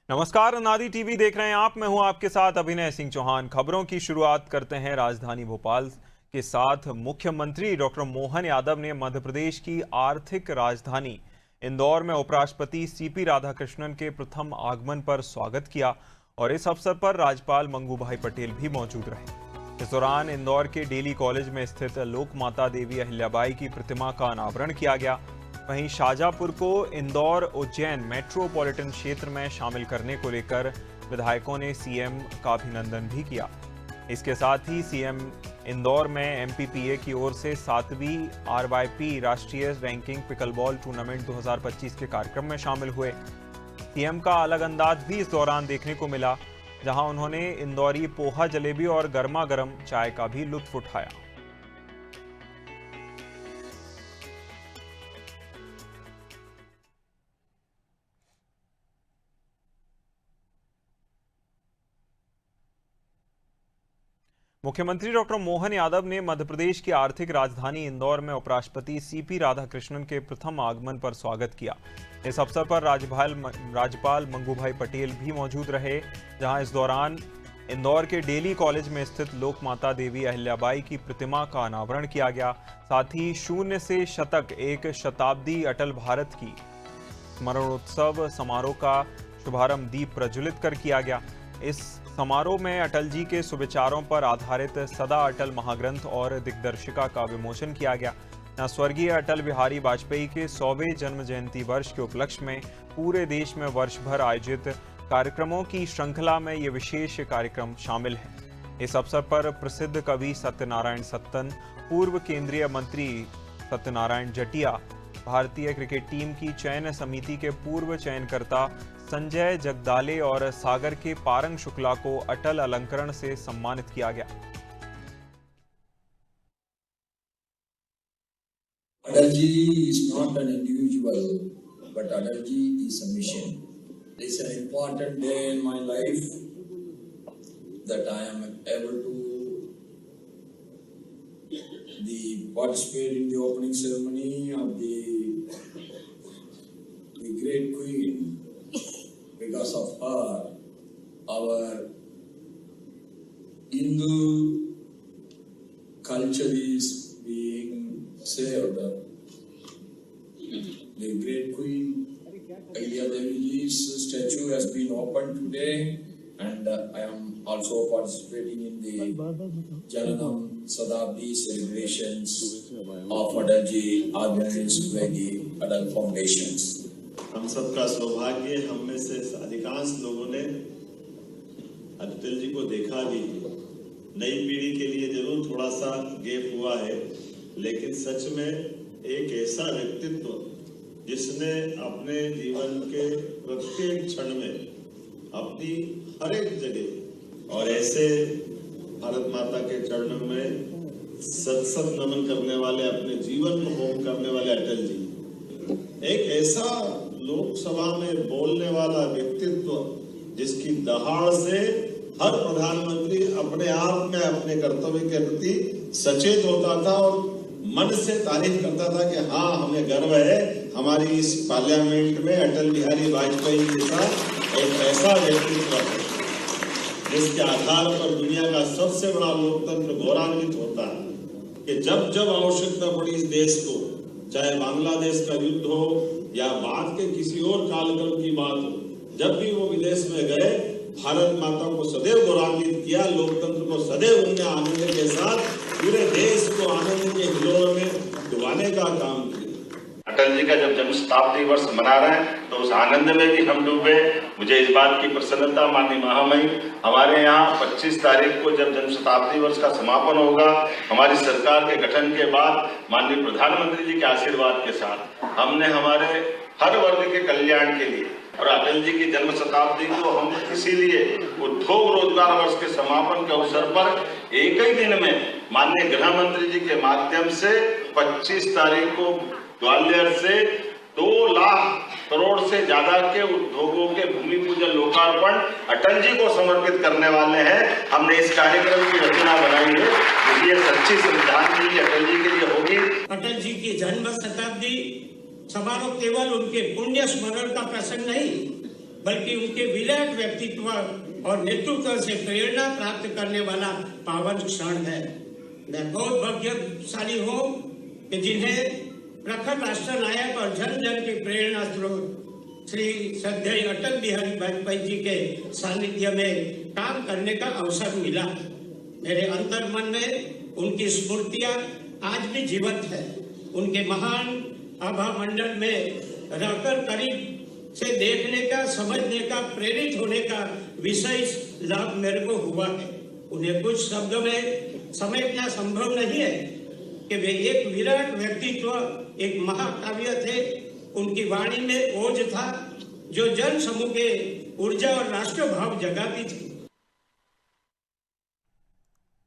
नमस्कार, अनादि टीवी देख रहे हैं आप। मैं हूं आपके साथ अभिनय सिंह चौहान। खबरों की शुरुआत करते हैं राजधानी भोपाल के साथ। मुख्यमंत्री डॉक्टर मोहन यादव ने मध्य प्रदेश की आर्थिक राजधानी इंदौर में उपराष्ट्रपति सीपी राधाकृष्णन के प्रथम आगमन पर स्वागत किया और इस अवसर पर राज्यपाल मंगू भाई पटेल भी मौजूद रहे। इस दौरान इंदौर के डेली कॉलेज में स्थित लोक माता देवी अहिल्याबाई की प्रतिमा का अनावरण किया गया। वहीं शाहजहांपुर को इंदौर उज्जैन मेट्रोपॉलिटन क्षेत्र में शामिल करने को लेकर विधायकों ने सीएम का अभिनंदन भी किया। इसके साथ ही सीएम इंदौर में एमपीपीए की ओर से 7वीं आरवाईपी राष्ट्रीय रैंकिंग पिकलबॉल टूर्नामेंट 2025 के कार्यक्रम में शामिल हुए। सीएम का अलग अंदाज भी इस दौरान देखने को मिला, जहां उन्होंने इंदौरी पोहा जलेबी और गर्मा गर्म चाय का भी लुत्फ उठाया। मुख्यमंत्री डॉक्टर मोहन यादव ने मध्य प्रदेश की आर्थिक राजधानी इंदौर में उपराष्ट्रपति सीपी राधाकृष्णन के प्रथम आगमन पर स्वागत किया। इस अवसर पर राज्यपाल मंगू भाई पटेल भी मौजूद रहे, जहां इस दौरान इंदौर के डेली कॉलेज में स्थित लोक माता देवी अहिल्याबाई की प्रतिमा का अनावरण किया गया। साथ ही शून्य से शतक एक शताब्दी अटल भारत की स्मरणोत्सव समारोह का शुभारंभ दीप प्रज्वलित कर किया गया। इस समारोह में अटल जी के सुविचारों पर आधारित सदा अटल महाग्रंथ और दिग्दर्शिका का विमोचन किया गया। यहाँ स्वर्गीय अटल बिहारी वाजपेयी के 100वें जन्म जयंती वर्ष के उपलक्ष्य में पूरे देश में वर्ष भर आयोजित कार्यक्रमों की श्रृंखला में ये विशेष कार्यक्रम शामिल है। इस अवसर पर प्रसिद्ध कवि सत्यनारायण सत्तन, पूर्व केंद्रीय मंत्री सत्यनारायण जटिया, भारतीय क्रिकेट टीम की चयन समिति के पूर्व चयनकर्ता संजय जगदाले और सागर के पारंग शुक्ला को अटल अलंकरण से सम्मानित किया गया। Atal ji is not an individual, but Atal ji is a mission. It's an important day in my life that I am able to participate in the opening ceremony of the great queen. Because of her, our Hindu culture is being saved. The great queen Ahilya Devi's statue has been opened today, and I am also participating in the Jananam Sadabdi celebrations of Atal ji organized by the Atal Foundations. हम सबका सौभाग्य, हम में से अधिकांश लोगों ने अटल जी को देखा भी। नई पीढ़ी के लिए जरूर थोड़ा सा गैप हुआ है, लेकिन सच में एक ऐसा व्यक्तित्व जिसने अपने जीवन के प्रत्येक क्षण में अपनी हर एक जगह और ऐसे भारत माता के चरणों में सत नमन करने वाले, अपने जीवन को होम करने वाले अटल जी, एक ऐसा लोकसभा में बोलने वाला व्यक्तित्व जिसकी दहाड़ से हर प्रधानमंत्री अपने आप में अपने कर्तव्य के प्रति सचेत होता था और मन से तारीफ करता था कि हाँ, हमें गर्व है हमारी इस पार्लियामेंट में अटल बिहारी वाजपेयी जैसा एक ऐसा व्यक्तित्व है जिसके आधार पर दुनिया का सबसे बड़ा लोकतंत्र गौरवान्वित होता है कि जब जब आवश्यकता पड़ी इस देश को, चाहे बांग्लादेश का युद्ध हो या बाद के किसी और कालक्रम की बात हो, जब भी वो विदेश में गए, भारत माता को सदैव गौरवान्वित किया, लोकतंत्र को सदैव उनने आनंद के साथ पूरे देश को आनंद के हिलों में डुबाने का काम किया। अटल जी का जब जन्म शताब्दी वर्ष मना रहे हैं तो उस आनंद में भी हम डूबे। मुझे इस बात की प्रसन्नता, माननीय महामहिम, हमारे यहाँ 25 तारीख को जब जन्म शताब्दी वर्ष का समापन होगा, हमारी सरकार के गठन के बाद माननीय प्रधानमंत्री जी के आशीर्वाद के साथ हमने हमारे हर वर्ग के कल्याण के लिए और अटल जी की जन्म शताब्दी को हम इसीलिए उद्योग रोजगार वर्ष के समापन के अवसर पर एक ही दिन में माननीय गृह मंत्री जी के माध्यम से 25 तारीख को ग्वालियर से 2 लाख करोड़ से ज्यादा के उद्योगों के भूमि पूजन लोकार्पण अटल जी को समर्पित करने वाले हैं। हमने इस कार्यक्रम की रचना बनाई है, ये सच्ची श्रद्धांजलि अटल जी के लिए होगी। अटल जी की जन्म शताब्दी समारोह केवल उनके पुण्य स्मरण का प्रसंग नहीं, बल्कि उनके विराट व्यक्तित्व और नेतृत्व से प्रेरणा प्राप्त करने वाला पावन क्षण है। मैं बहुत भाग्यशाली हूँ कि जिन्हें प्रखर राष्ट्र नायक और जन जन के प्रेरणा स्रोत श्री श्रद्धेय अटल बिहारी वाजपेयी जी के सानिध्य में काम करने का अवसर मिला। मेरे अंतर मन में उनकी स्मृतियां आज भी जीवंत है। उनके महान आभा मंडल में रहकर करीब से देखने का, समझने का, प्रेरित होने का विशेष लाभ मेरे को हुआ है। उन्हें कुछ शब्दों में समेटना संभव नहीं है कि वे एक विराट व्यक्तित्व, एक महाकाव्य थे। उनकी वाणी में ओज था जो जन समूह के ऊर्जा और राष्ट्र भाव जगाती थी।